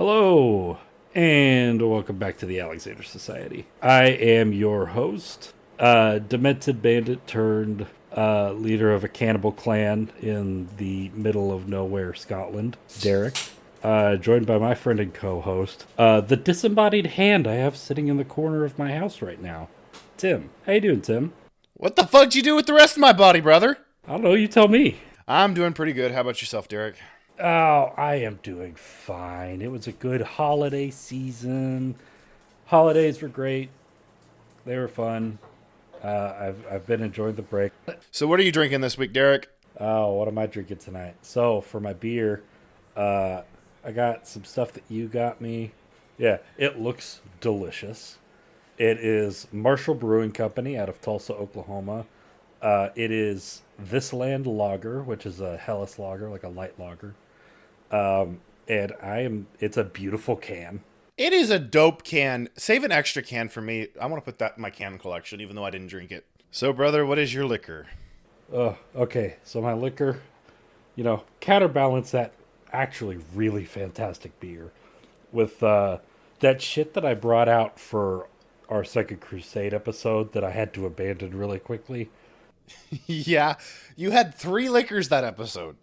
Hello, and welcome back to the Alexander Society. I am your host, demented bandit turned leader of a cannibal clan in the middle of nowhere, Scotland, Derek. Joined by my friend and co-host, the disembodied hand I have sitting in the corner of my house right now, Tim. How you doing, Tim? What the fuck'd you do with the rest of my body, brother? I don't know. You tell me. I'm doing pretty good. How about yourself, Derek? Oh, I am doing fine. It was a good holiday season. Holidays were great. They were fun. I've been enjoying the break. So what are you drinking this week, Derek? Oh, what am I drinking tonight? So for my beer, I got some stuff that you got me. Yeah, it looks delicious. It is Marshall Brewing Company out of Tulsa, Oklahoma. It is This Land Lager, which is a Helles lager, like a light lager. And it's a beautiful can. It is a dope can. Save an extra can for me. I want to put that in my can collection, even though I didn't drink it. So, brother, what is your liquor? Okay, so my liquor, counterbalance that actually really fantastic beer with that shit that I brought out for our Second Crusade episode that I had to abandon really quickly. Yeah, you had 3 liquors that episode.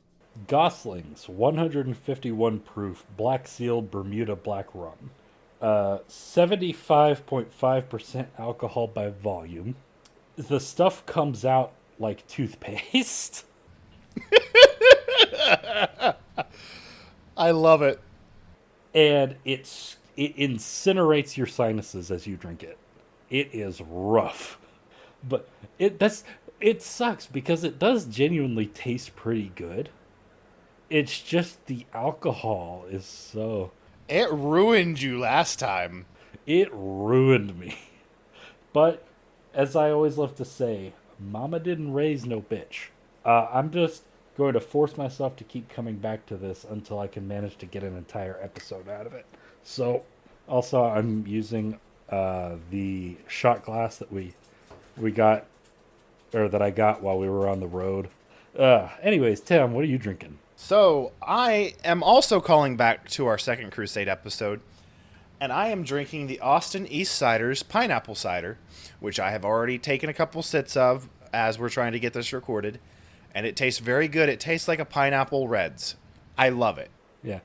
Gosling's 151 proof Black Seal Bermuda Black Rum. 75.5% alcohol by volume. The stuff comes out like toothpaste. I love it. And it incinerates your sinuses as you drink it. It is rough. But it sucks because it does genuinely taste pretty good. It's just the alcohol is so... It ruined you last time. It ruined me. But, as I always love to say, Mama didn't raise no bitch. I'm just going to force myself to keep coming back to this until I can manage to get an entire episode out of it. So, also, I'm using the shot glass that we got, or that I got while we were on the road. Anyways, Tim, what are you drinking? So, I am also calling back to our Second Crusade episode, and I am drinking the Austin East Cider's Pineapple Cider, which I have already taken a couple sips of as we're trying to get this recorded, and it tastes very good. It tastes like a pineapple Reds. I love it. Yeah.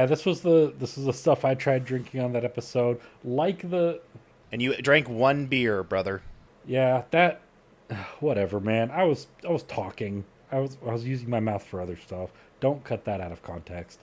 This was the stuff I tried drinking on that episode. And you drank 1 beer, brother. Yeah, that whatever, man. I was talking. I was using my mouth for other stuff. Don't cut that out of context.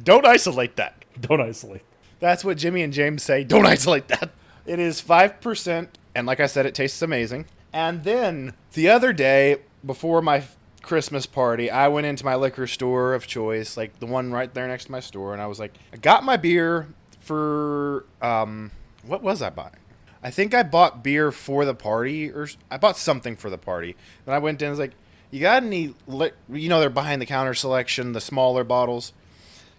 Don't isolate that. Don't isolate. That's what Jimmy and James say. Don't isolate that. It is 5%, and like I said, it tastes amazing. And then the other day, before my Christmas party, I went into my liquor store of choice, like the one right there next to my store, and I was like, I got my beer for, what was I buying? I think I bought beer for the party, or I bought something for the party. Then I went in and was like, you got any, they're behind the counter selection, the smaller bottles.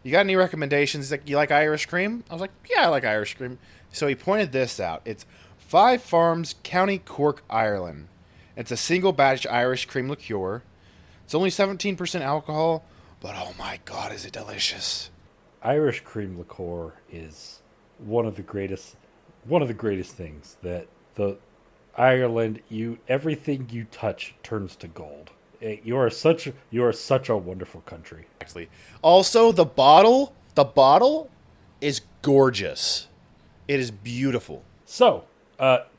You got any recommendations? He's like, you like Irish cream? I was like, yeah, I like Irish cream. So he pointed this out. It's Five Farms, County Cork, Ireland. It's a single batch Irish cream liqueur. It's only 17% alcohol, but oh my God, is it delicious. Irish cream liqueur is one of the greatest things that the Ireland, everything you touch turns to gold. You are such a wonderful country. Actually, also the bottle is gorgeous. It is beautiful. So,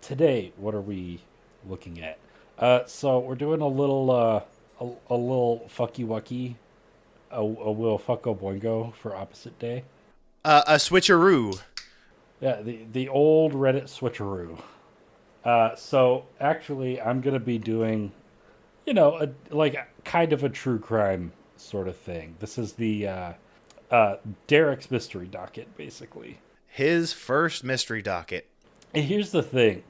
today, what are we looking at? So we're doing a little fucky wucky, a little fucko boingo for opposite day. A switcheroo. Yeah, the old Reddit switcheroo. So actually, I'm gonna be doing, kind of a true crime sort of thing. This is the Derek's mystery docket, basically. His first mystery docket. And here's the thing.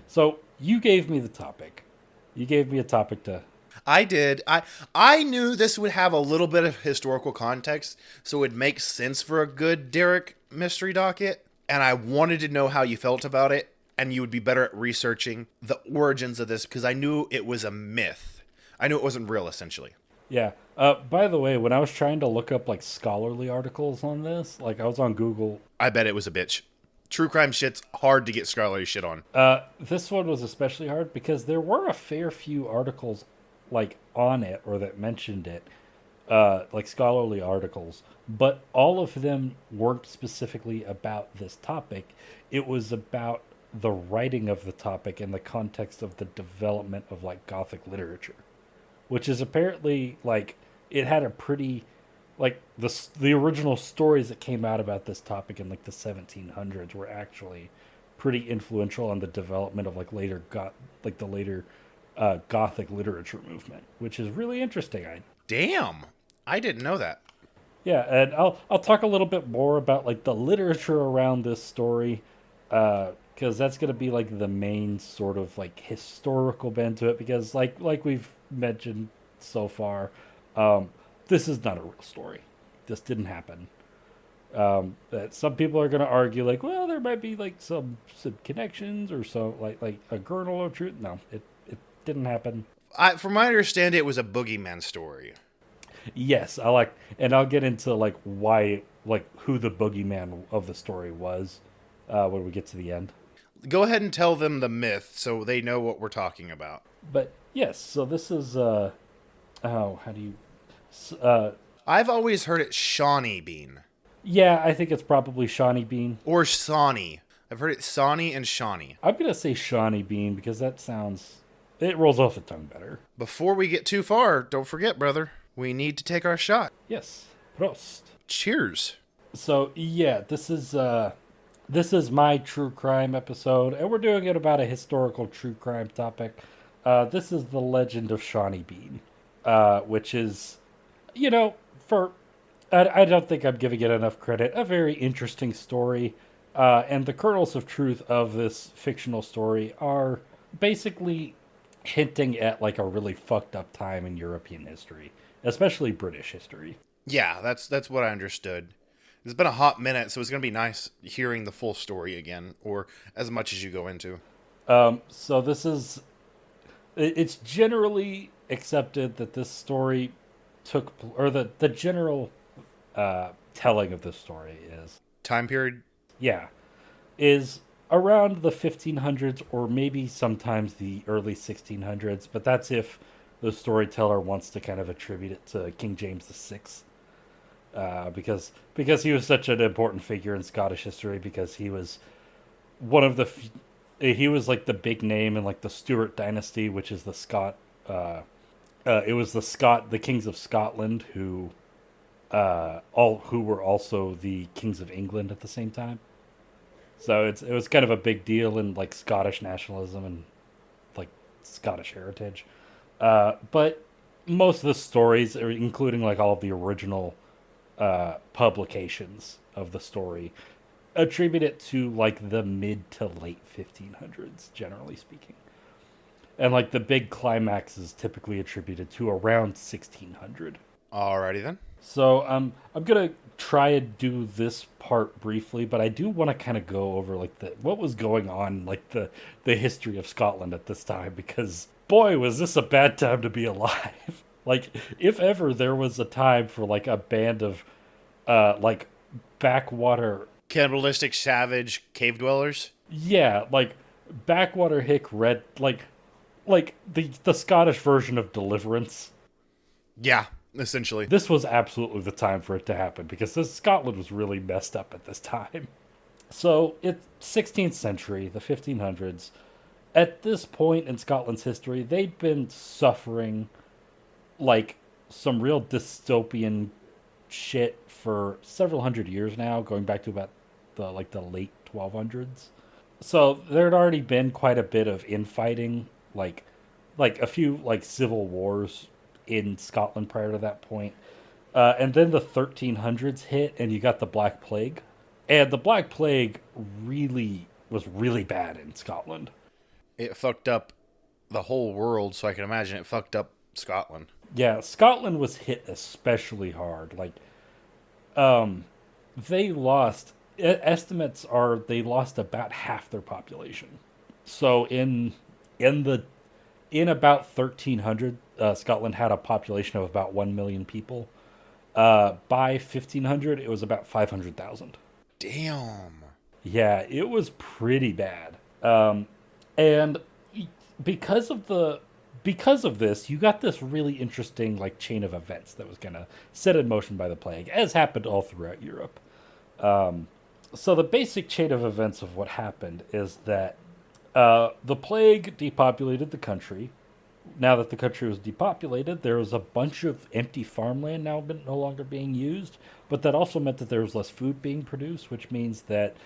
So you gave me the topic. You gave me a topic to... I did. I knew this would have a little bit of historical context, so it would make sense for a good Derek mystery docket. And I wanted to know how you felt about it, and you would be better at researching the origins of this, because I knew it was a myth. I knew it wasn't real, essentially. Yeah. By the way, when I was trying to look up like scholarly articles on this, like I was on Google. I bet it was a bitch. True crime shit's hard to get scholarly shit on. This one was especially hard because there were a fair few articles like on it or that mentioned it, like scholarly articles, but all of them weren't specifically about this topic. It was about the writing of the topic in the context of the development of like Gothic literature, which is apparently like it had a pretty like the original stories that came out about this topic in like the 1700s were actually pretty influential on the development of like like the later Gothic literature movement, which is really interesting. I Damn. I didn't know that. Yeah, and I'll talk a little bit more about like the literature around this story, because that's gonna be like the main sort of like historical bend to it. Because like we've mentioned so far, um, this is not a real story. This didn't happen. That some people are gonna argue like, well, there might be like some connections or so like a kernel of truth. No, it didn't happen. From my understanding, it was a boogeyman story. Yes, and I'll get into like why, like who the boogeyman of the story was, when we get to the end. Go ahead and tell them the myth so they know what we're talking about. But yes, so this is oh, how do you, I've always heard it Sawney Bean. yeah, I think it's probably Shawnee Bean. Or Sawney. I've heard it Sawney and Shawney. I'm gonna say Shawnee Bean because that sounds, it rolls off the tongue better. Before we get too far, don't forget, brother, we need to take our shot. Yes, Prost. Cheers. So yeah, this is my true crime episode, and we're doing it about a historical true crime topic. This is the legend of Shawnee Bean, which is, you know, for I don't think I'm giving it enough credit. A very interesting story, and the kernels of truth of this fictional story are basically hinting at like a really fucked up time in European history, especially British history. Yeah, that's what I understood. It's been a hot minute, so it's going to be nice hearing the full story again, or as much as you go into. So this is, it's generally accepted that this story or the general telling of this story is, Time period? yeah, is around the 1500s or maybe sometimes the early 1600s, but that's if the storyteller wants to kind of attribute it to King James the Sixth, because he was such an important figure in Scottish history, because he was one of he was like the big name in like the Stuart dynasty, which is the it was the kings of Scotland who were also the kings of England at the same time. So it was kind of a big deal in like Scottish nationalism and like Scottish heritage. But most of the stories, including like all of the original publications of the story, attribute it to like the mid to late 1500s, generally speaking. And like the big climax is typically attributed to around 1600. Alrighty then. So I'm gonna try and do this part briefly, but I do want to kind of go over like what was going on, like the history of Scotland at this time, because boy, was this a bad time to be alive. Like, if ever there was a time for like a band of like backwater, Cannibalistic savage cave dwellers? yeah, like backwater hick red, like the Scottish version of Deliverance. Yeah, essentially. This was absolutely the time for it to happen, because Scotland was really messed up at this time. So it's 16th century, the 1500s. At this point in Scotland's history, they'd been suffering like some real dystopian shit for several hundred years now, going back to about the late 1200s. So there'd already been quite a bit of infighting, like a few like civil wars in Scotland prior to that point. And then the 1300s hit, and you got the Black Plague. And the Black Plague was really bad in Scotland. It fucked up the whole world, so I can imagine it fucked up Scotland. Yeah, Scotland was hit especially hard. Like, they lost. Estimates are they lost about half their population. So in the in about 1300, Scotland had a population of about 1 million people. By 1500, it was about 500,000. Damn. Yeah, it was pretty bad. And because of the because of this, you got this really interesting like chain of events that was gonna set in motion by the plague, as happened all throughout Europe. So the basic chain of events of what happened is that the plague depopulated the country. Now that the country was depopulated, there was a bunch of empty farmland now no longer being used, but that also meant that there was less food being produced, which means that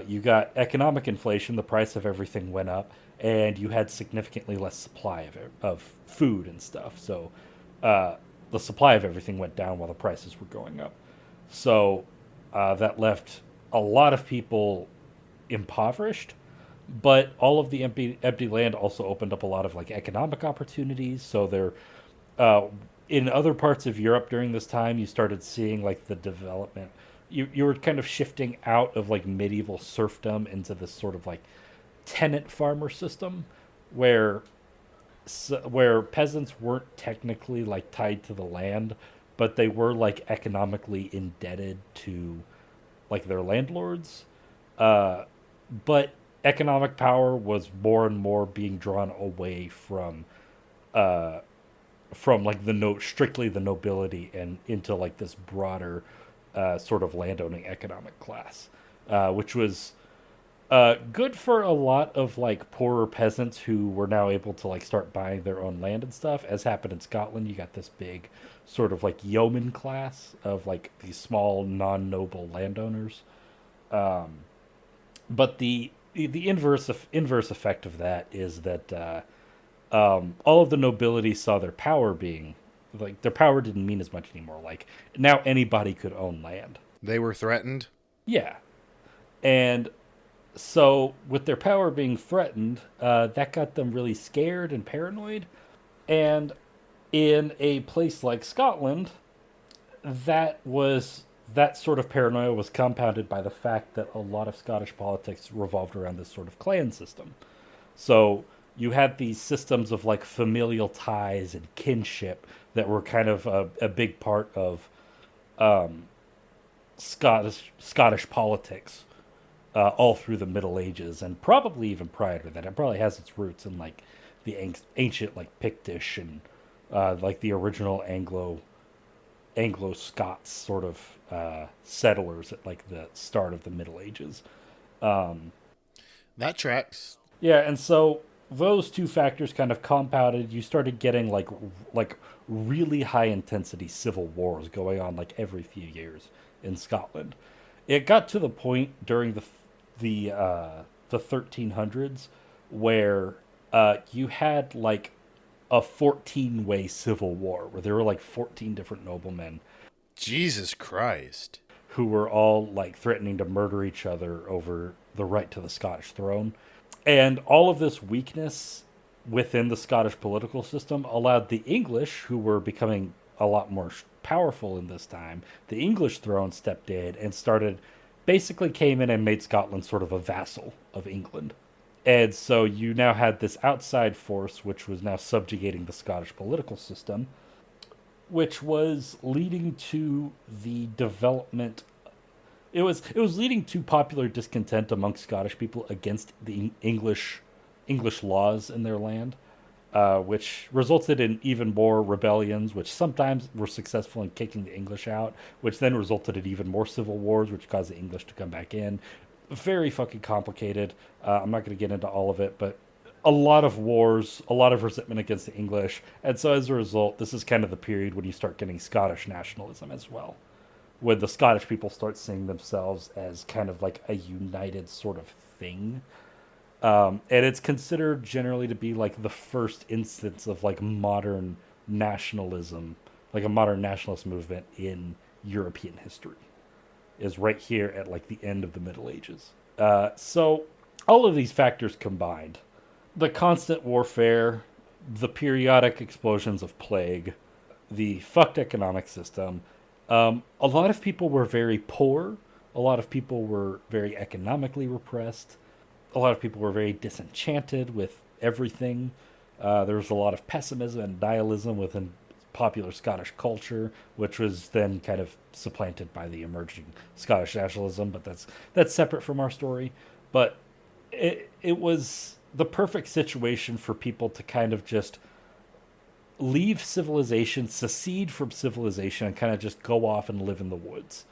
you got economic inflation, the price of everything went up, and you had significantly less supply of food and stuff. So the supply of everything went down while the prices were going up. So that left a lot of people impoverished, but all of the empty land also opened up a lot of like economic opportunities. So there, uh, in other parts of Europe during this time, you started seeing like the development. You were kind of shifting out of like medieval serfdom into this sort of like tenant farmer system, where where peasants weren't technically like tied to the land, but they were like economically indebted to like their landlords. Uh, but economic power was more and more being drawn away uh, from like the no strictly the nobility and into like this broader sort of landowning economic class, which was good for a lot of like poorer peasants who were now able to like start buying their own land and stuff. As happened in Scotland, you got this big sort of like yeoman class of like these small non-noble landowners. But the inverse effect of that is that all of the nobility saw their power being like their power didn't mean as much anymore. Like now anybody could own land. They were threatened. Yeah, and so with their power being threatened, that got them really scared and paranoid. And in a place like Scotland, that sort of paranoia was compounded by the fact that a lot of Scottish politics revolved around this sort of clan system. So you had these systems of like familial ties and kinship that were kind of a big part of Scottish politics all through the Middle Ages and probably even prior to that. It probably has its roots in like the ancient like Pictish and like the original Anglo Scots sort of settlers at like the start of the Middle Ages. That tracks. Yeah, and so those two factors kind of compounded. You started getting like really high intensity civil wars going on like every few years in Scotland. It got to the point during the 1300s where you had like a 14-way civil war where there were like 14 different noblemen Jesus Christ. who were all like threatening to murder each other over the right to the Scottish throne. And all of this weakness within the Scottish political system allowed the English, who were becoming a lot more powerful in this time, the English throne stepped in and basically came in and made Scotland sort of a vassal of England. And so you now had this outside force which was now subjugating the Scottish political system, which was leading to the development. It was leading to popular discontent among Scottish people against the English laws in their land, which resulted in even more rebellions, which sometimes were successful in kicking the English out, which then resulted in even more civil wars, which caused the English to come back in. Very fucking complicated. I'm not going to get into all of it, but a lot of wars, a lot of resentment against the English, and so as a result, this is kind of the period when you start getting Scottish nationalism as well, when the Scottish people start seeing themselves as kind of like a united sort of thing. And it's considered generally to be like the first instance of like modern nationalism, like a modern nationalist movement in European history, is right here at like the end of the Middle Ages. So all of these factors combined, the constant warfare, the periodic explosions of plague, the fucked economic system. A lot of people were very poor. A lot of people were very economically repressed. A lot of people were very disenchanted with everything. There was a lot of pessimism and nihilism within popular Scottish culture, which was then kind of supplanted by the emerging Scottish nationalism. But that's separate from our story. But it was the perfect situation for people to kind of just leave civilization, secede from civilization, and kind of just go off and live in the woods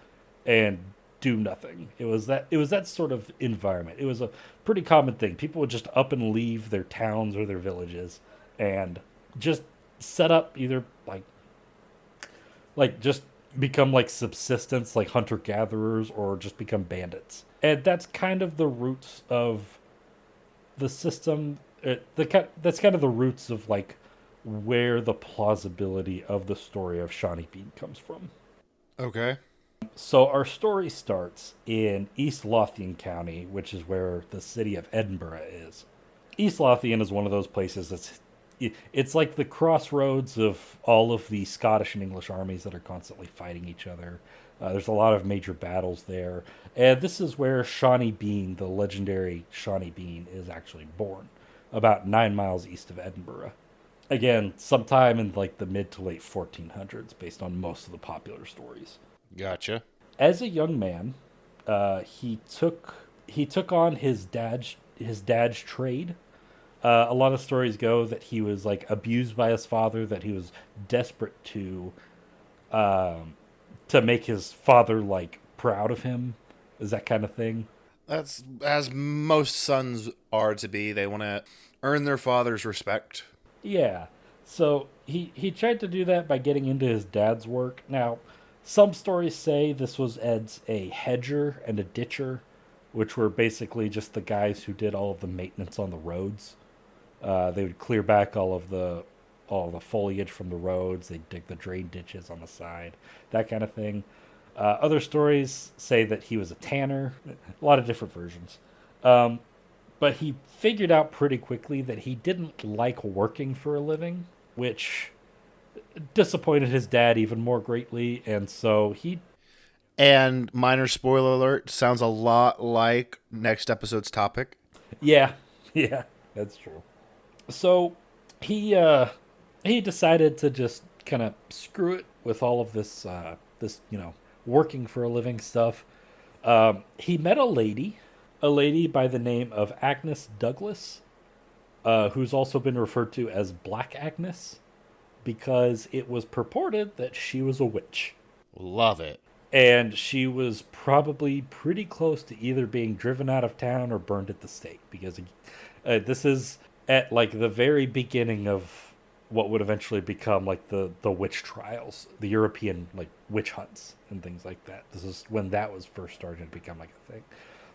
and do nothing. It was that sort of environment. It was a pretty common thing. People would just up and leave their towns or their villages and just set up either like just become like subsistence, like hunter gatherers, or just become bandits. And that's kind of the roots of the system. That's kind of the roots of like where the plausibility of the story of Shawnee Bean comes from. Okay. So our story starts in East Lothian County, which is where the city of Edinburgh is. East Lothian is one of those places it's like the crossroads of all of the Scottish and English armies that are constantly fighting each other. There's a lot of major battles there, and this is where Shawnee Bean, the legendary Shawnee Bean, is actually born, about 9 miles east of Edinburgh. Again, sometime in like the mid to late 1400s, based on most of the popular stories. Gotcha. As a young man, he took on his dad's trade. A lot of stories go that he was like abused by his father, that he was desperate um, to make his father like proud of him, is that kind of thing. That's as most sons are to be. They want to earn their father's respect. Yeah. So he tried to do that by getting into his dad's work. Now, some stories say this was Ed's a hedger and a ditcher, which were basically just the guys who did all of the maintenance on the roads. They would clear back all the foliage from the roads. They'd dig the drain ditches on the side, that kind of thing. Other stories say that he was a tanner. A lot of different versions. Um, but he figured out pretty quickly that he didn't like working for a living, which disappointed his dad even more greatly. And so And minor spoiler alert, sounds a lot like next episode's topic. yeah, yeah, that's true. So he decided to just kind of screw it with all of this working for a living stuff. He met a lady by the name of Agnes Douglas, who's also been referred to as Black Agnes, because it was purported that she was a witch. Love it. And she was probably pretty close to either being driven out of town or burned at the stake, because this is at like the very beginning of what would eventually become like the witch trials, the European like witch hunts and things like that. This is when that was first starting to become like a thing.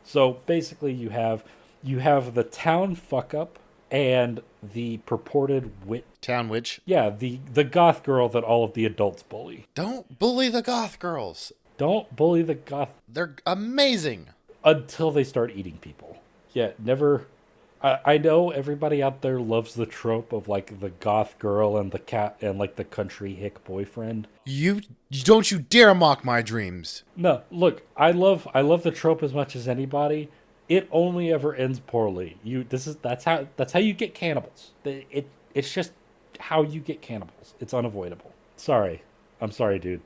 So basically, you have the town fuck up and the purported witch. Town witch. Yeah, the goth girl that all of the adults bully. Don't bully the goth girls. Don't bully the goth They're amazing. until they start eating people. Yeah, never. I know everybody out there loves the trope of like the goth girl and the cat and like the country hick boyfriend. You don't you dare mock my dreams. No, look, I love the trope as much as anybody. It only ever ends poorly. That's how you get cannibals. It's just how you get cannibals. It's unavoidable. Sorry. I'm sorry, dude.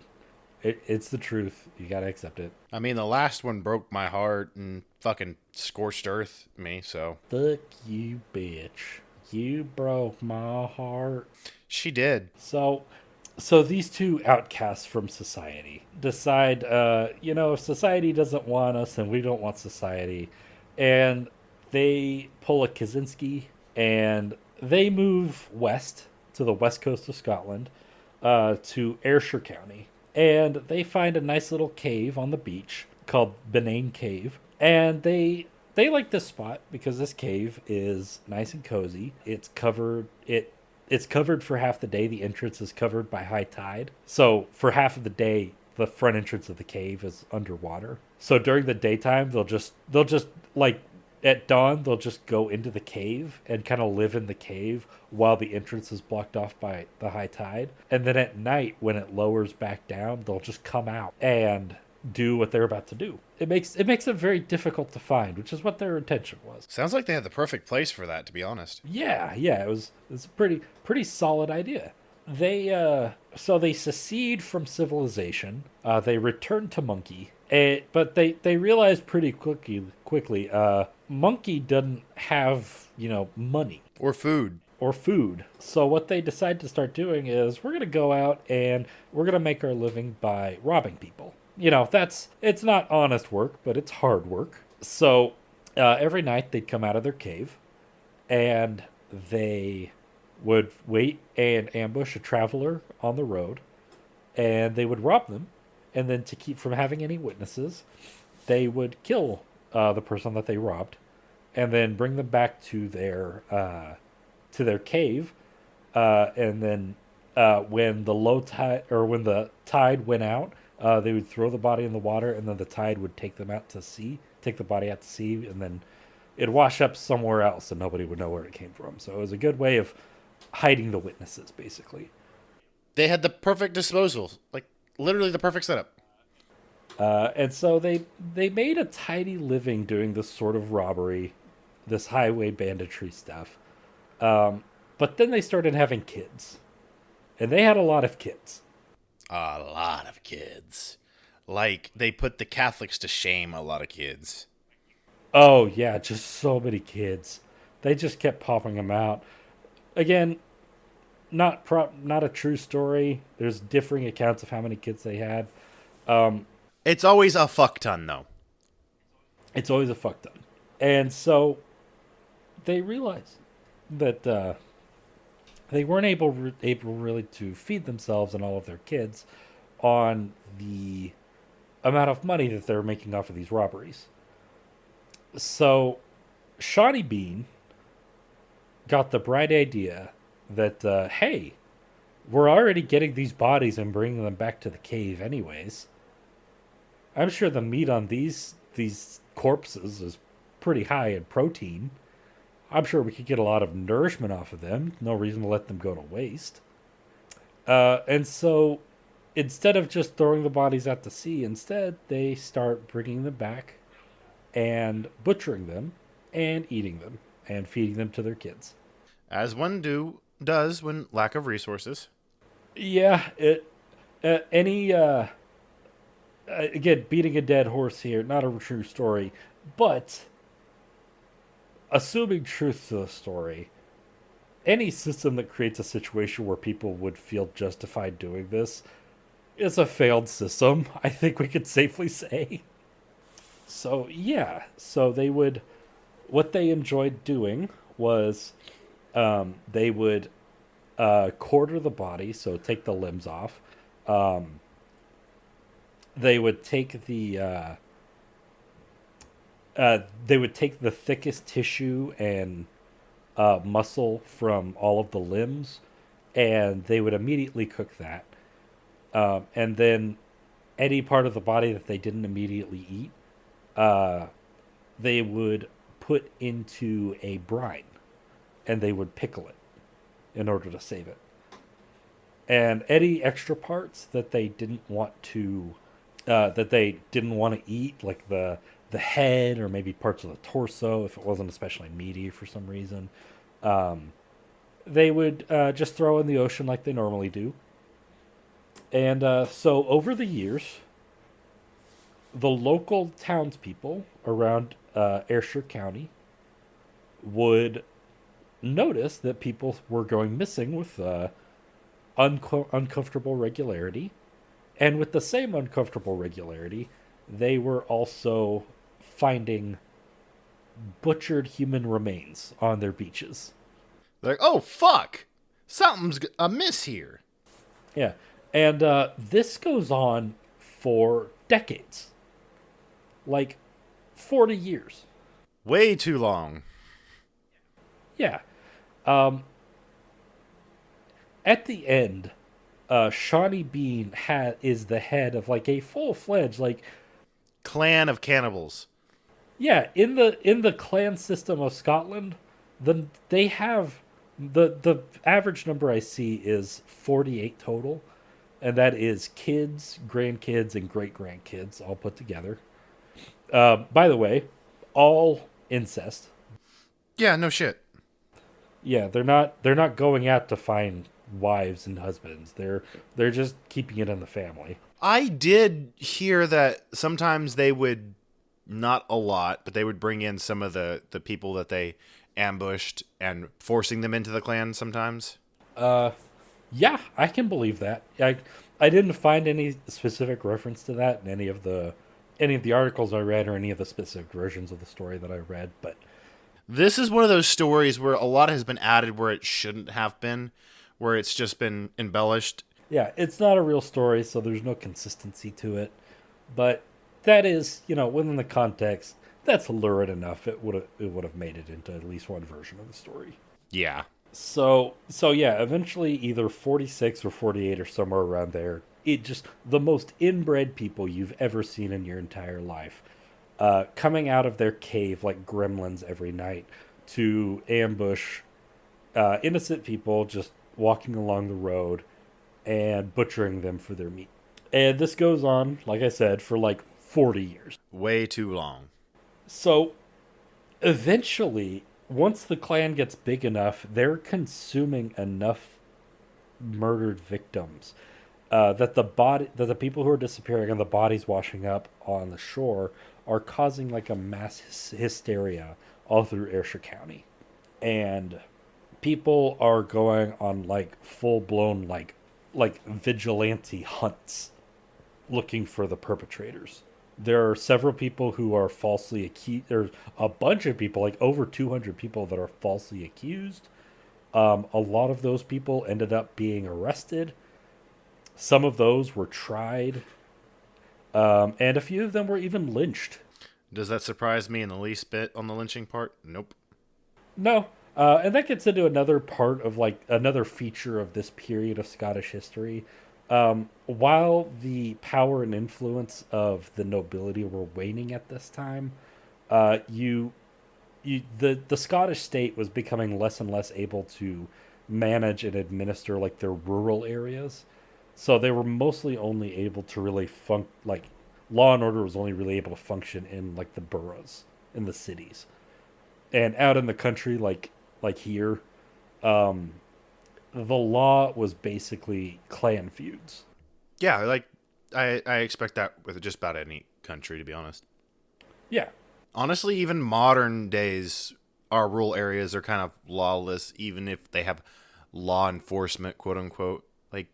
It's the truth. You gotta accept it. I mean, the last one broke my heart and fucking scorched earth me, so. Fuck you, bitch. You broke my heart. She did. So these two outcasts from society decide, if society doesn't want us, then we don't want society. And they pull a Kaczynski and they move west to the west coast of Scotland, to Ayrshire County. And they find a nice little cave on the beach called Benane Cave. And they like this spot because this cave is nice and cozy. It's covered for half the day. The entrance is covered by high tide. So for half of the day, the front entrance of the cave is underwater. So during the daytime, they'll just like at dawn, they'll just go into the cave and kind of live in the cave while the entrance is blocked off by the high tide. And then at night, when it lowers back down, they'll just come out. And do what they're about to do. It makes it very difficult to find, which is what their intention was. Sounds like they had the perfect place for that, to be honest. Yeah, it was a pretty solid idea. They secede from civilization. They return to Monkey, but they realize pretty quickly Monkey doesn't have money Or food. or food. So what they decide to start doing is we're gonna go out and we're gonna make our living by robbing people. It's not honest work, but it's hard work. So every night they'd come out of their cave and they would wait and ambush a traveler on the road, and they would rob them. And then to keep from having any witnesses, they would kill the person that they robbed, and then bring them back to their cave. And then when the low tide or when the tide went out, they would throw the body in the water, and then the tide would take the body out to sea, and then it'd wash up somewhere else, and nobody would know where it came from. So it was a good way of hiding the witnesses, basically. They had the perfect disposal. Like, literally the perfect setup. And so they made a tidy living doing this sort of robbery, this highway banditry stuff. But then they started having kids, and they had a lot of kids. A lot of kids. Like, they put the Catholics to shame, a lot of kids. Oh yeah, just so many kids. They just kept popping them out. Again, not a true story. There's differing accounts of how many kids they had. It's always a fuck ton, though. It's always a fuck ton. And so they realized that they weren't able really to feed themselves and all of their kids on the amount of money that they're making off of these robberies. So Sawney Bean got the bright idea that, hey, we're already getting these bodies and bringing them back to the cave anyways. I'm sure the meat on these corpses is pretty high in protein. I'm sure we could get a lot of nourishment off of them. No reason to let them go to waste. And so instead of just throwing the bodies out to sea, instead they start bringing them back and butchering them and eating them and feeding them to their kids. As one does when lack of resources. Yeah, again, beating a dead horse here, not a true story, but assuming truth to the story, any system that creates a situation where people would feel justified doing this is a failed system, I think we could safely say. So, yeah, what they enjoyed doing was they would quarter the body, so take the limbs off. They would take the thickest tissue and muscle from all of the limbs, and they would immediately cook that. And then any part of the body that they didn't immediately eat, they would put into a brine, and they would pickle it in order to save it. And any extra parts that they didn't want to eat, like the head or maybe parts of the torso, if it wasn't especially meaty for some reason, they would just throw in the ocean like they normally do. And so over the years, the local townspeople around Ayrshire County would notice that people were going missing with uncomfortable regularity. And with the same uncomfortable regularity, they were also finding butchered human remains on their beaches. They're like, oh, fuck! Something's amiss here. Yeah. And this goes on for decades. Like 40 years. Way too long. Yeah. At the end, Sawney Bean is the head of like a full-fledged Clan of cannibals. Yeah, in the clan system of Scotland, they have the average number I see is 48 total. and that is kids, grandkids, and great grandkids all put together. By the way, all incest. Yeah, no shit. Yeah, they're not going out to find wives and husbands. They're just keeping it in the family. I did hear that sometimes they would, not a lot, but they would bring in some of the people that they ambushed and forcing them into the clan sometimes. Yeah, I can believe that. I didn't find any specific reference to that in any of the articles I read or any of the specific versions of the story that I read, but This is one of those stories where a lot has been added where it shouldn't have been, where it's just been embellished. yeah, it's not a real story, so there's no consistency to it. But that is, within the context, that's lurid enough. It would have made it into at least one version of the story. Yeah. So yeah, eventually either 46 or 48 or somewhere around there, it just the most inbred people you've ever seen in your entire life, coming out of their cave like gremlins every night to ambush innocent people just walking along the road and butchering them for their meat. And this goes on, like I said, for like 40 years. Way too long. So eventually, once the clan gets big enough, they're consuming enough murdered victims that the people who are disappearing and the bodies washing up on the shore are causing like a mass hysteria all through Ayrshire County, and people are going on like full blown like vigilante hunts looking for the perpetrators. There are several people who are falsely accused. There's a bunch of people, like over 200 people, that are falsely accused. A lot of those people ended up being arrested. Some of those were tried. And a few of them were even lynched. Does that surprise me in the least bit on the lynching part? Nope. No. And that gets into another part of like another feature of this period of Scottish history. While the power and influence of the nobility were waning at this time, the Scottish state was becoming less and less able to manage and administer like their rural areas. So they were mostly only able to really like law and order was only really able to function in like the boroughs in the cities. And out in the country like here, the law was basically clan feuds. Yeah, like I expect that with just about any country, to be honest. Yeah. Honestly, even modern days, our rural areas are kind of lawless, even if they have law enforcement, quote unquote. Like,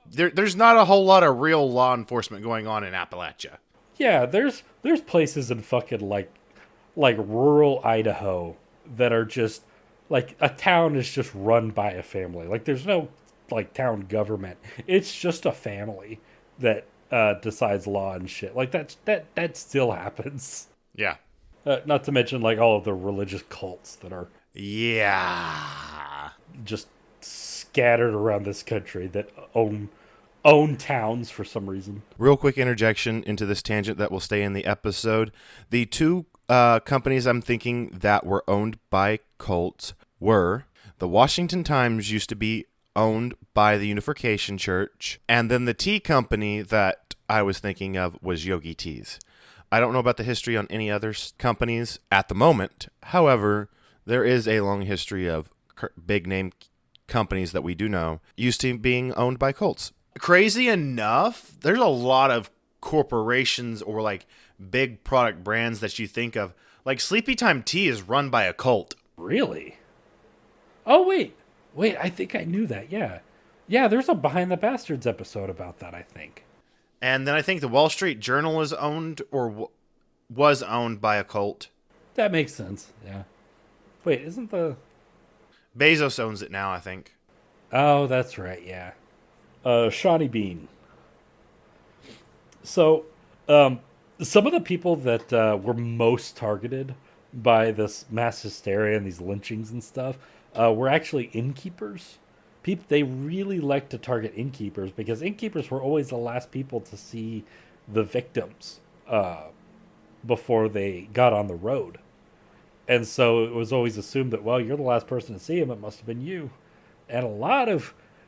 there's not a whole lot of real law enforcement going on in Appalachia. Yeah, there's places in fucking like rural Idaho that are just like a town is just run by a family. Like there's no like town government. It's just a family that decides law and shit. Like that still happens. Yeah. Not to mention like all of the religious cults that are Yeah. just scattered around this country that own towns for some reason. Real quick interjection into this tangent that will stay in the episode. The two companies I'm thinking that were owned by cults were the Washington Times used to be owned by the Unification Church, and then the tea company that I was thinking of was Yogi Teas. I don't know about the history on any other companies at the moment. However, there is a long history of big name companies that we do know used to being owned by cults. Crazy enough, there's a lot of corporations or like big product brands that you think of. Like Sleepy Time Tea is run by a cult. Really? Oh wait, I think I knew that. Yeah. There's a Behind the Bastards episode about that, I think. And then I think the Wall Street Journal is owned or was owned by a cult. That makes sense. Yeah. Wait, isn't the Bezos owns it now, I think. Oh, that's right. Yeah. Sawney Bean. So, some of the people that were most targeted by this mass hysteria and these lynchings and stuff were actually innkeepers. They really like to target innkeepers because innkeepers were always the last people to see the victims before they got on the road. And so it was always assumed that, well, you're the last person to see him. It must have been you. And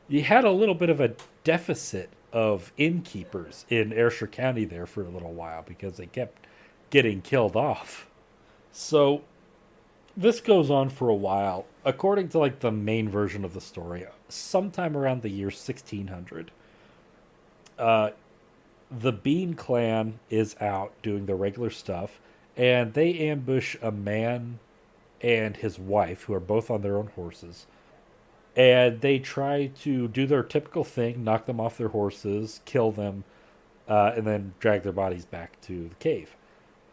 you had a little bit of a deficit of innkeepers in Ayrshire County there for a little while because they kept getting killed off. So this goes on for a while. According to like the main version of the story, sometime around the year 1600, the Bean clan is out doing their regular stuff, and they ambush a man and his wife, who are both on their own horses. And they try to do their typical thing, knock them off their horses, kill them, and then drag their bodies back to the cave.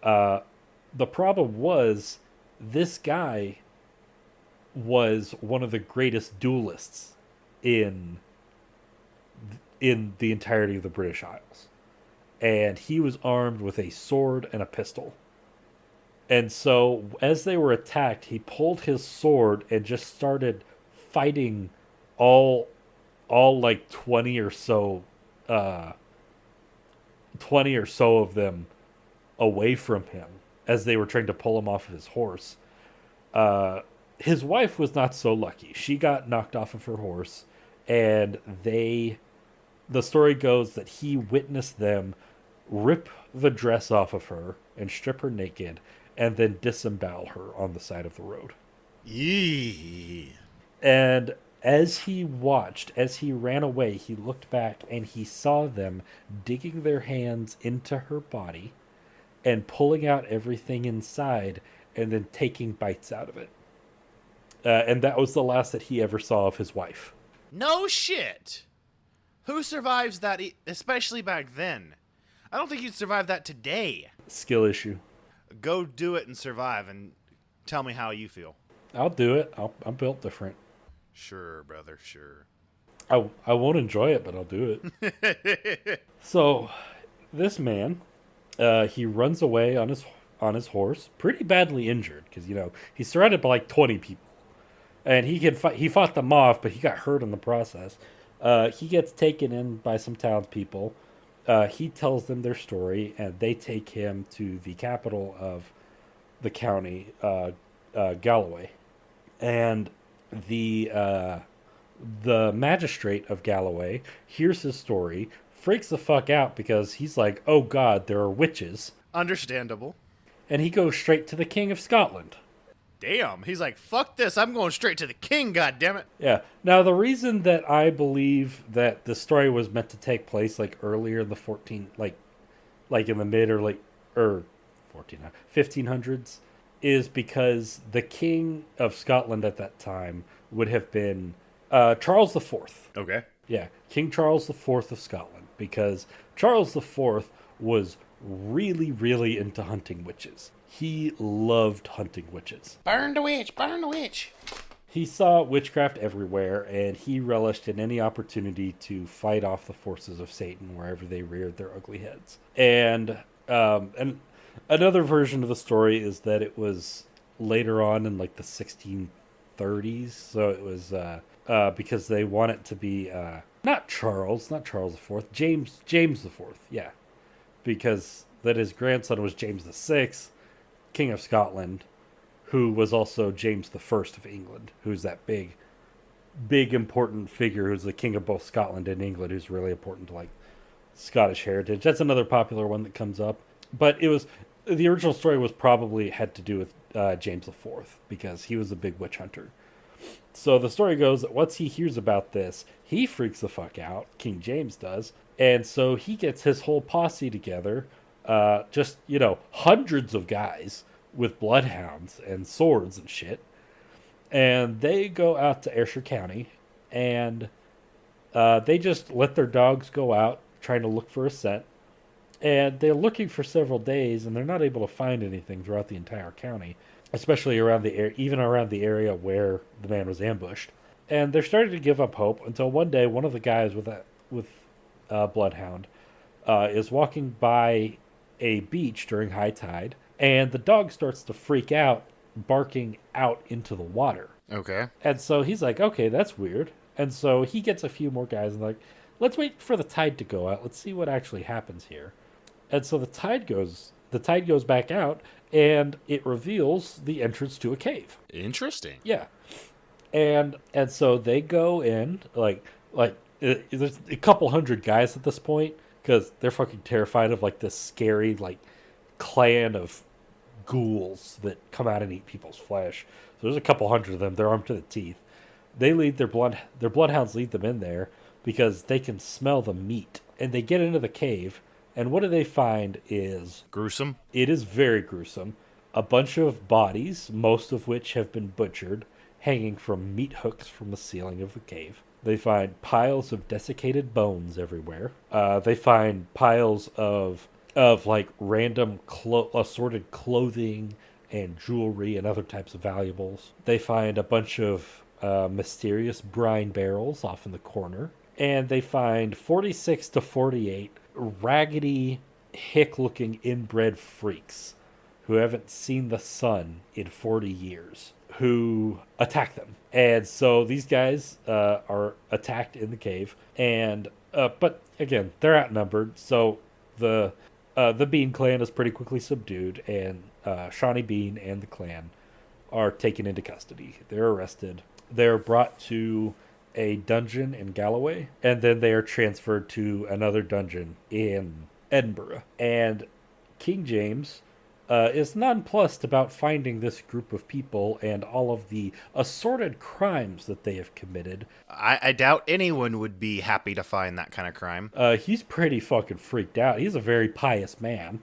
The problem was, this guy was one of the greatest duelists in the entirety of the British Isles. And he was armed with a sword and a pistol. And so, as they were attacked, he pulled his sword and just started fighting all like 20 or so of them away from him as they were trying to pull him off of his horse. His wife was not so lucky. She got knocked off of her horse, and the story goes that he witnessed them rip the dress off of her and strip her naked and then disembowel her on the side of the road. Yee. And as he watched, as he ran away, he looked back and he saw them digging their hands into her body and pulling out everything inside and then taking bites out of it. And that was the last that he ever saw of his wife. No shit. Who survives that, especially back then? I don't think you'd survive that today. Skill issue. Go do it and survive and tell me how you feel. I'll do it. I'm built different. Sure, brother, sure. I won't enjoy it, but I'll do it. So, this man, he runs away on his horse, pretty badly injured, because he's surrounded by like 20 people, and he fought them off, but he got hurt in the process. He gets taken in by some townspeople. He tells them their story, and they take him to the capital of the county, Galloway, and the magistrate of Galloway hears his story, freaks the fuck out because he's like, "Oh God, there are witches." Understandable. And he goes straight to the King of Scotland. Damn, he's like, "Fuck this! I'm going straight to the king. God damn it!" Yeah. Now the reason that I believe that the story was meant to take place like earlier in the like in the mid or late 1500s is because the King of Scotland at that time would have been Charles the Fourth. Okay. Yeah, King Charles the Fourth of Scotland, because Charles the Fourth was really, really into hunting witches. He loved hunting witches. Burn the witch! Burn the witch! He saw witchcraft everywhere, and he relished in any opportunity to fight off the forces of Satan wherever they reared their ugly heads. And another version of the story is that it was later on in like the 1630s, so it was because they want it to be not Charles IV, James IV, yeah, because that his grandson was James VI, King of Scotland, who was also James I of England, who's that big important figure who's the king of both Scotland and England, who's really important to like Scottish heritage. That's another popular one that comes up. But the original story was probably had to do with James IV, because he was a big witch hunter. So the story goes that once he hears about this, he freaks the fuck out, King James does, and so he gets his whole posse together, just, hundreds of guys with bloodhounds and swords and shit, and they go out to Ayrshire County, and they just let their dogs go out trying to look for a scent, and they're looking for several days, and they're not able to find anything throughout the entire county, especially around the area where the man was ambushed. And they're starting to give up hope until one day one of the guys with bloodhound is walking by a beach during high tide, and the dog starts to freak out, barking out into the water. Okay. And so he's like, okay, that's weird. And so he gets a few more guys and like, let's wait for the tide to go out. Let's see what actually happens here. And so the tide goes back out, and it reveals the entrance to a cave. Interesting. Yeah. And so they go in, like there's a couple hundred guys at this point because they're fucking terrified of like this scary like clan of ghouls that come out and eat people's flesh. So there's a couple hundred of them. They're armed to the teeth. They lead their bloodhounds lead them in there because they can smell the meat. And they get into the cave, and what do they find is Gruesome. it is very gruesome. A bunch of bodies, most of which have been butchered, hanging from meat hooks from the ceiling of the cave. They find piles of desiccated bones everywhere. They find piles of like random assorted clothing and jewelry and other types of valuables. They find a bunch of mysterious brine barrels off in the corner, and they find 46 to 48 raggedy, hick-looking inbred freaks who haven't seen the sun in 40 years, who attack them. And so these guys are attacked in the cave, and but again, they're outnumbered. So the Bean clan is pretty quickly subdued, and Sawney Bean and the clan are taken into custody. They're arrested. They're brought to a dungeon in Galloway, and then they are transferred to another dungeon in Edinburgh. And King James is nonplussed about finding this group of people and all of the assorted crimes that they have committed. I doubt anyone would be happy to find that kind of crime. He's pretty fucking freaked out. He's a very pious man.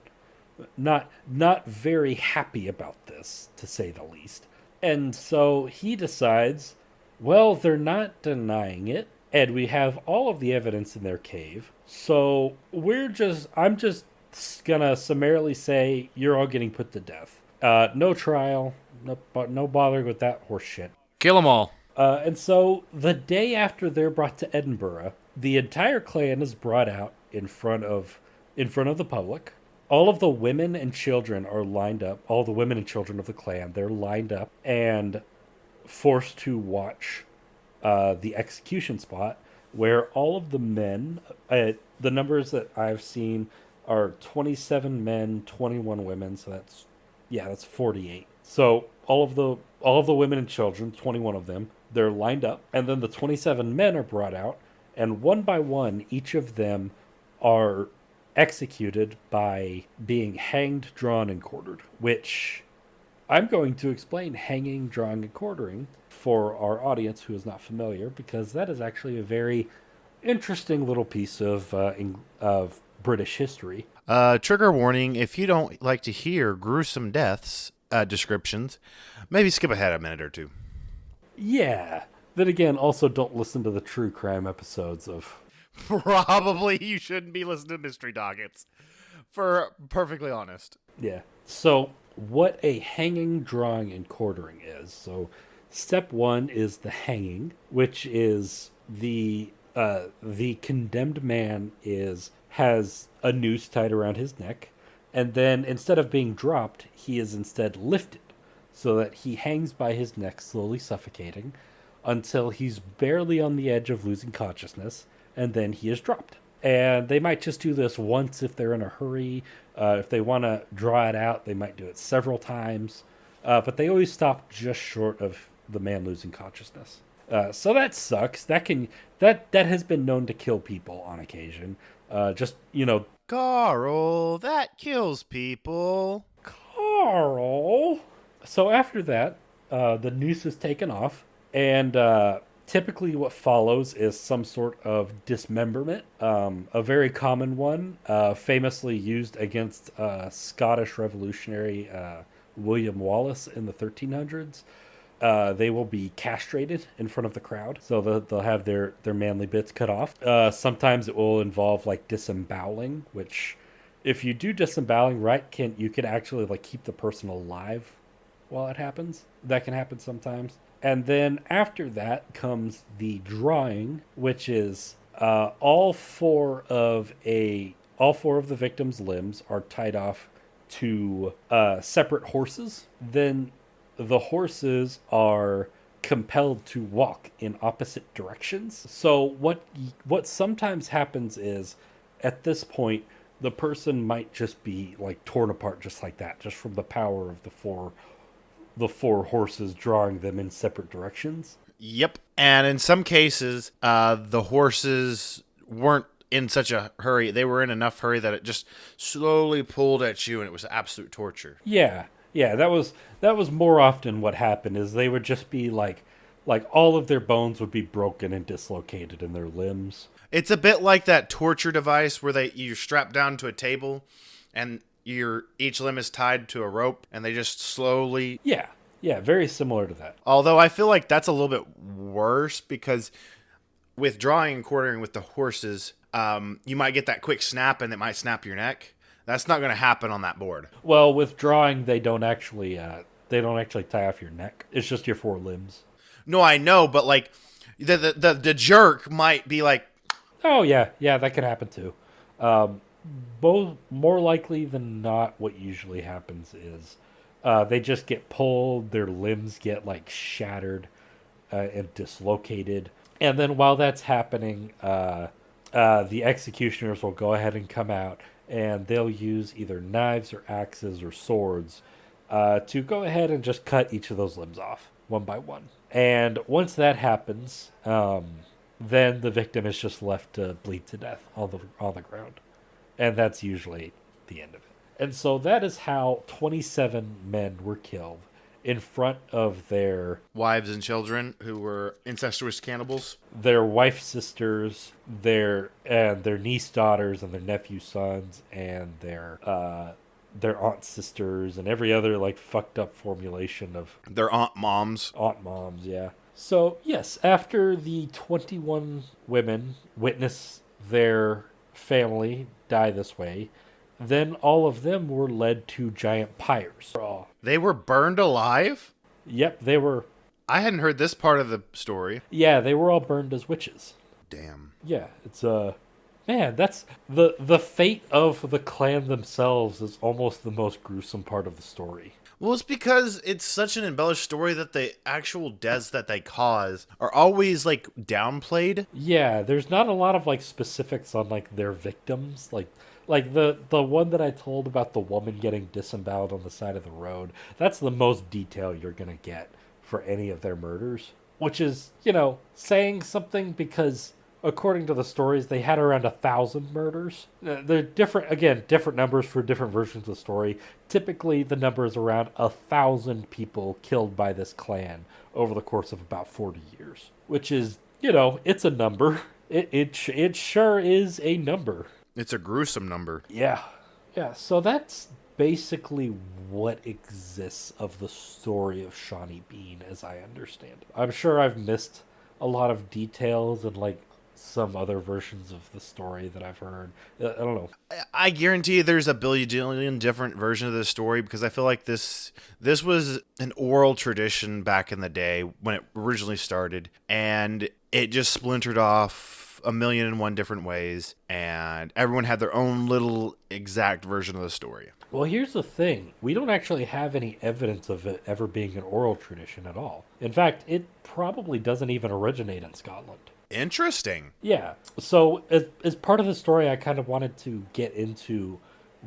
Not very happy about this, to say the least. And so he decides, well, they're not denying it, and we have all of the evidence in their cave. So I'm just gonna summarily say you're all getting put to death. No trial, no bothering with that horse shit. Kill them all. And so the day after they're brought to Edinburgh, the entire clan is brought out in front of the public. All of the women and children are lined up. All the women and children of the clan, they're lined up and forced to watch the execution spot, where all of the men, the numbers that I've seen are 27 men, 21 women. So that's 48. So all of the women and children, 21 of them, they're lined up, and then the 27 men are brought out, and one by one, each of them are executed by being hanged, drawn, and quartered, which I'm going to explain hanging, drawing, and quartering for our audience who is not familiar, because that is actually a very interesting little piece of British history. Trigger warning, if you don't like to hear gruesome deaths descriptions, maybe skip ahead a minute or two. Yeah. Then again, also don't listen to the true crime episodes of... Probably you shouldn't be listening to mystery dockets, for perfectly honest. Yeah. So what a hanging, drawing, and quartering is. So step one is the hanging, which is the condemned man has a noose tied around his neck, and then instead of being dropped, he is instead lifted, so that he hangs by his neck, slowly suffocating, until he's barely on the edge of losing consciousness, and then he is dropped. And they might just do this once if they're in a hurry. If they want to draw it out, they might do it several times. But they always stop just short of the man losing consciousness. So that sucks. That has been known to kill people on occasion. Carl, that kills people. Carl. So after that, the noose is taken off, and typically what follows is some sort of dismemberment. A very common one, famously used against Scottish revolutionary William Wallace in the 1300s. They will be castrated in front of the crowd, so they'll have their manly bits cut off. Sometimes it will involve like disemboweling, which, if you do disemboweling right, you can actually like keep the person alive while it happens. That can happen sometimes. And then after that comes the drawing, which is all four of the victim's limbs are tied off to separate horses. Then the horses are compelled to walk in opposite directions. So what sometimes happens is, at this point, the person might just be like torn apart just like that, just from the power of the four horses drawing them in separate directions. Yep. And in some cases, the horses weren't in such a hurry. They were in enough hurry that it just slowly pulled at you, and it was absolute torture. Yeah, yeah, that was more often what happened is they would just be like all of their bones would be broken and dislocated in their limbs. It's a bit like that torture device where you're strapped down to a table, and each limb is tied to a rope, and they just slowly. Yeah, yeah, very similar to that. Although I feel like that's a little bit worse because with drawing and quartering with the horses, you might get that quick snap and it might snap your neck. That's not going to happen on that board. Well, with drawing, they don't actually tie off your neck. It's just your four limbs. No, I know, but like the jerk might be like, Oh yeah, yeah, that can happen too. Both more likely than not, what usually happens is they just get pulled, their limbs get like shattered and dislocated, and then while that's happening, the executioners will go ahead and come out, and they'll use either knives or axes or swords to go ahead and just cut each of those limbs off one by one. And once that happens, then the victim is just left to bleed to death on the ground, and that's usually the end of it. And so that is how 27 men were killed in front of wives and children who were incestuous cannibals. their wife sisters, their niece daughters, and their nephew sons, and their aunt sisters, and every other like fucked up formulation of Their aunt moms. aunt moms. Yeah. So yes, after the 21 women witness their family die this way, then all of them were led to giant pyres. They were burned alive? Yep, they were. I hadn't heard this part of the story. Yeah, they were all burned as witches. Damn. Yeah, it's man, that's the fate of the clan themselves is almost the most gruesome part of the story. Well, it's because it's such an embellished story that the actual deaths that they cause are always like downplayed. Yeah, there's not a lot of like specifics on like their victims, like the one that I told about the woman getting disemboweled on the side of the road. That's the most detail you're going to get for any of their murders, which is, saying something because according to the stories, they had around 1,000 murders. They're different numbers for different versions of the story. Typically, the number is around 1,000 people killed by this clan over the course of about 40 years, which is, it's a number. It sure is a number. It's a gruesome number. Yeah. Yeah, so that's basically what exists of the story of Sawney Bean as I understand it. I'm sure I've missed a lot of details and like some other versions of the story that I've heard. I don't know. I guarantee you there's a billion different versions of this story because I feel like this was an oral tradition back in the day when it originally started, and it just splintered off a million and one different ways, and everyone had their own little exact version of the story. Well, here's the thing. We don't actually have any evidence of it ever being an oral tradition at all. In fact, it probably doesn't even originate in Scotland. Interesting. Yeah. So as part of the story, I kind of wanted to get into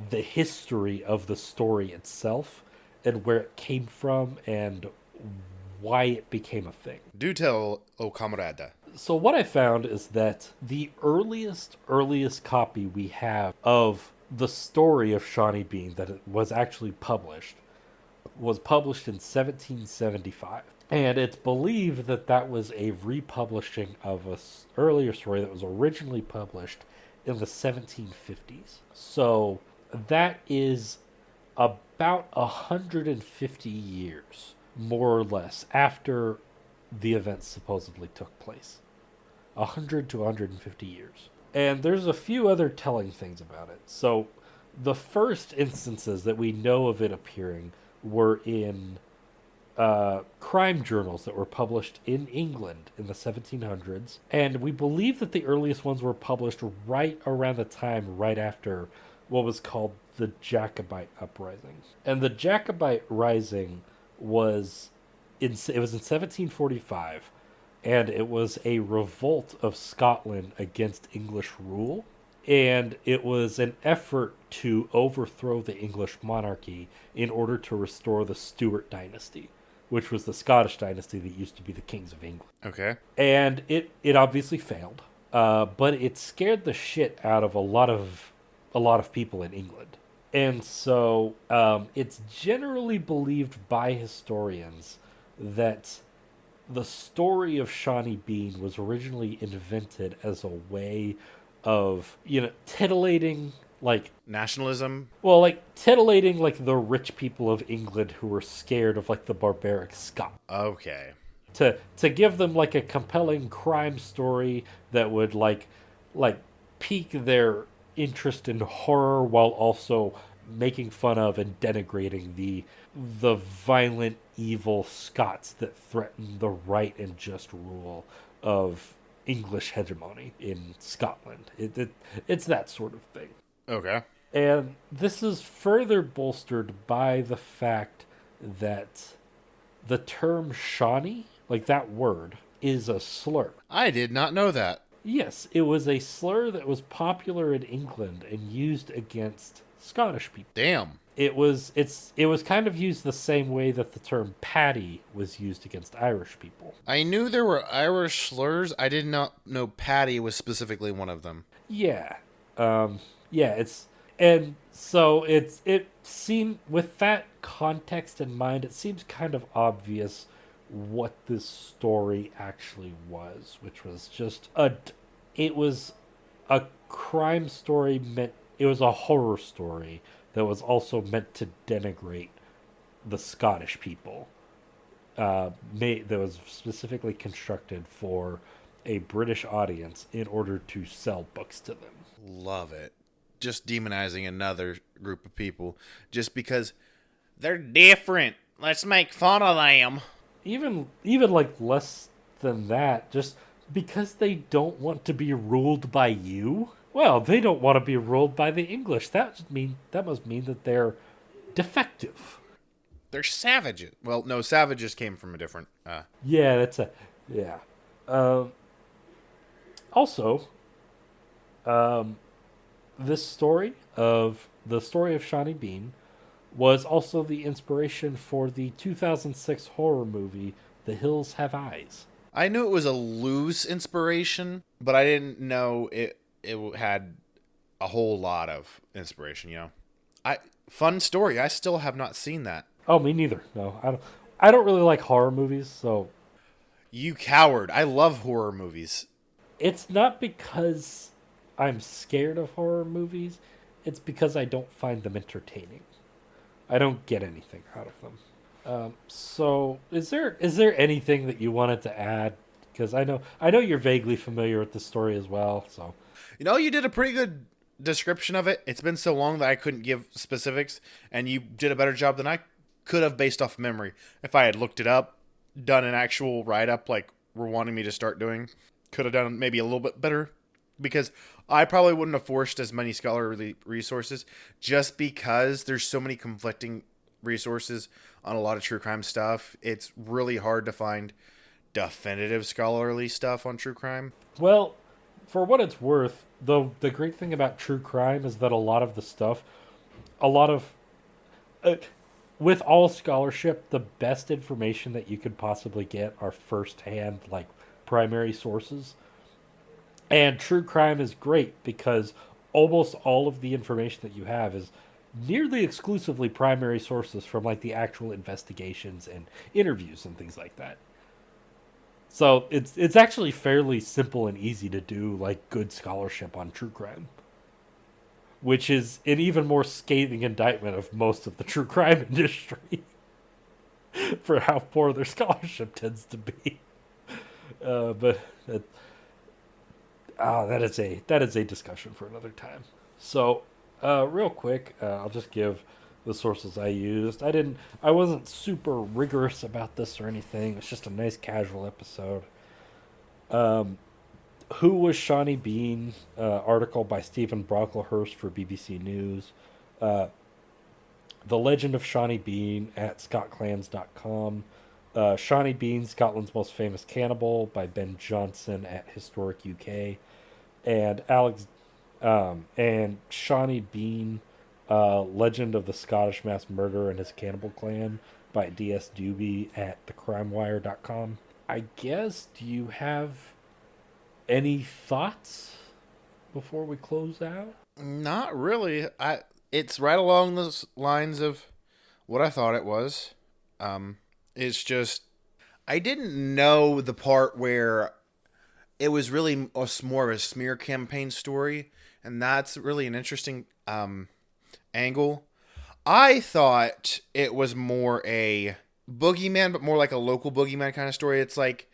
the history of the story itself and where it came from and why it became a thing. Do tell, O camarada. So what I found is that the earliest copy we have of the story of Sawney Bean that it was actually published was published in 1775. And it's believed that that was a republishing of an earlier story that was originally published in the 1750s. So that is about 150 years, more or less, after the events supposedly took place. 100 to 150 years. And there's a few other telling things about it. So the first instances that we know of it appearing were in crime journals that were published in England in the 1700s. And we believe that the earliest ones were published right around the time right after what was called the Jacobite Uprising. And the Jacobite Rising was in 1745, and it was a revolt of Scotland against English rule. And it was an effort to overthrow the English monarchy in order to restore the Stuart dynasty. which was the Scottish dynasty that used to be the kings of England. Okay. And it obviously failed, but it scared the shit out of a lot of people in England. And so it's generally believed by historians that the story of Sawney Bean was originally invented as a way of, titillating, like, Nationalism. well, like, titillating, like, the rich people of England who were scared of, like, the barbaric Scot. Okay. To give them, like, a compelling crime story that would, like pique their interest in horror while also making fun of and denigrating the violent, evil Scots that threaten the right and just rule of English hegemony in Scotland. It's that sort of thing. Okay. And this is further bolstered by the fact that the term Shawnee, like that word, is a slur. I did not know that. Yes, it was a slur that was popular in England and used against Scottish people. Damn. It was kind of used the same way that the term paddy was used against Irish people. I knew there were Irish slurs. I did not know Patty was specifically one of them. Yeah. Yeah, it seemed, with that context in mind, it seems kind of obvious what this story actually was, which was just it was a crime story it was a horror story that was also meant to denigrate the Scottish people. That was specifically constructed for a British audience in order to sell books to them. Love it. Just demonizing another group of people just because they're different. Let's make fun of them. Even like less than that, just because they don't want to be ruled by you. Well, they don't want to be ruled by the English. That must mean that they're defective. They're savages. Well, no, savages came from a different. Yeah, yeah. Also, this story of Sawney Bean was also the inspiration for the 2006 horror movie The Hills Have Eyes. I knew it was a loose inspiration, but I didn't know it had a whole lot of inspiration. Fun story. I still have not seen that. Oh, me neither. No, I don't really like horror movies, so. You coward! I love horror movies. It's not because I'm scared of horror movies. It's because I don't find them entertaining. I don't get anything out of them. So, is there anything that you wanted to add? Because I know you're vaguely familiar with the story as well. So, You did a pretty good description of it. It's been so long that I couldn't give specifics, and you did a better job than I could have based off memory. If I had looked it up, done an actual write-up like we're wanting me to start doing, could have done maybe a little bit better, because I probably wouldn't have forced as many scholarly resources just because there's so many conflicting resources on a lot of true crime stuff. It's really hard to find definitive scholarly stuff on true crime. well, for what it's worth, the great thing about true crime is that a lot of the stuff, with all scholarship, the best information that you could possibly get are firsthand, like, primary sources. And true crime is great because almost all of the information that you have is nearly exclusively primary sources from, like, the actual investigations and interviews and things like that. So it's actually fairly simple and easy to do, like, good scholarship on true crime, which is an even more scathing indictment of most of the true crime industry for how poor their scholarship tends to be. But that is a discussion for another time. So, real quick, I'll just give the sources I used. I wasn't super rigorous about this or anything. It's just a nice casual episode. Who Was Sawney Bean? Article by Stephen Brocklehurst for BBC News. The Legend of Sawney Bean at scottclans.com. Sawney Bean, Scotland's Most Famous Cannibal by Ben Johnson at Historic UK. And Sawney Bean, Legend of the Scottish Mass Murderer and His Cannibal Clan by DS Doobie at thecrimewire.com. I guess, do you have any thoughts before we close out? Not really. It's right along the lines of what I thought it was. It's just I didn't know the part where it was really more of a smear campaign story, and that's really an interesting angle. I thought it was more a boogeyman, but more like a local boogeyman kind of story. It's like,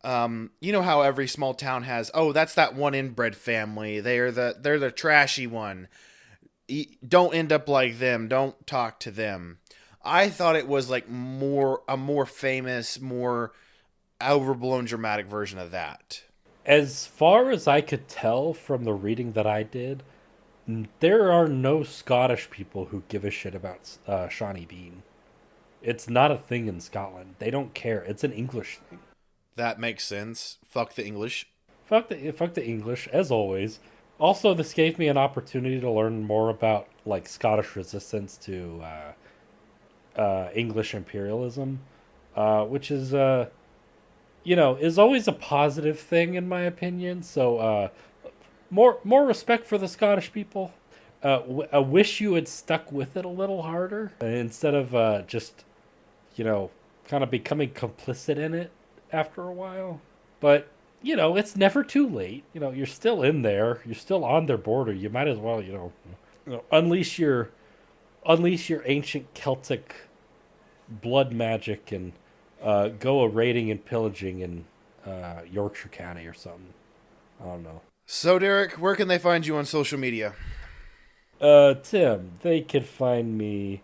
you know how every small town has, oh, that's that one inbred family. They're the trashy one. Don't end up like them. Don't talk to them. I thought it was like a more famous, more overblown dramatic version of that. As far as I could tell from the reading that I did, there are no Scottish people who give a shit about Sawney Bean. It's not a thing in Scotland. They don't care. It's an English thing. That makes sense. Fuck the English. Fuck the English, as always. Also, this gave me an opportunity to learn more about like Scottish resistance to English imperialism, which is is always a positive thing in my opinion. So more respect for the Scottish people. I wish you had stuck with it a little harder instead of just kind of becoming complicit in it after a while. But it's never too late. You're still in there. You're still on their border. You might as well unleash your ancient Celtic blood magic and go a raiding and pillaging in Yorkshire County or something. I don't know. So, Derek, where can they find you on social media? Tim, they can find me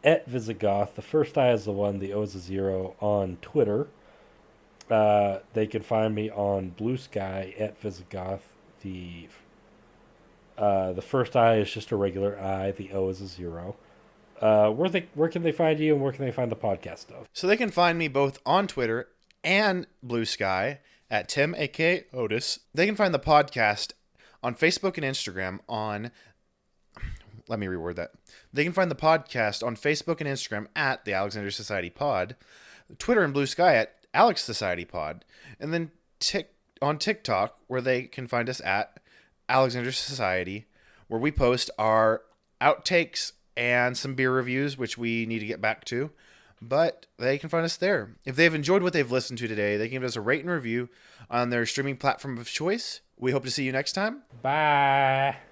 at Visigoth. The first I is the one, the O is a zero on Twitter. They can find me on Blue Sky at Visigoth. The first I is just a regular I. The O is a zero. Where can they find you, and where can they find the podcast stuff? So they can find me both on Twitter and Blue Sky at Tim aka Otis. They can find the podcast on Facebook and Instagram on. Let me reword that. They can find the podcast on Facebook and Instagram at the Alexander Society Pod, Twitter and Blue Sky at Alex Society Pod, and then on TikTok, where they can find us at Alexander Society, where we post our outtakes and some beer reviews, which we need to get back to. But they can find us there. If they've enjoyed what they've listened to today, they can give us a rate and review on their streaming platform of choice. We hope to see you next time. Bye.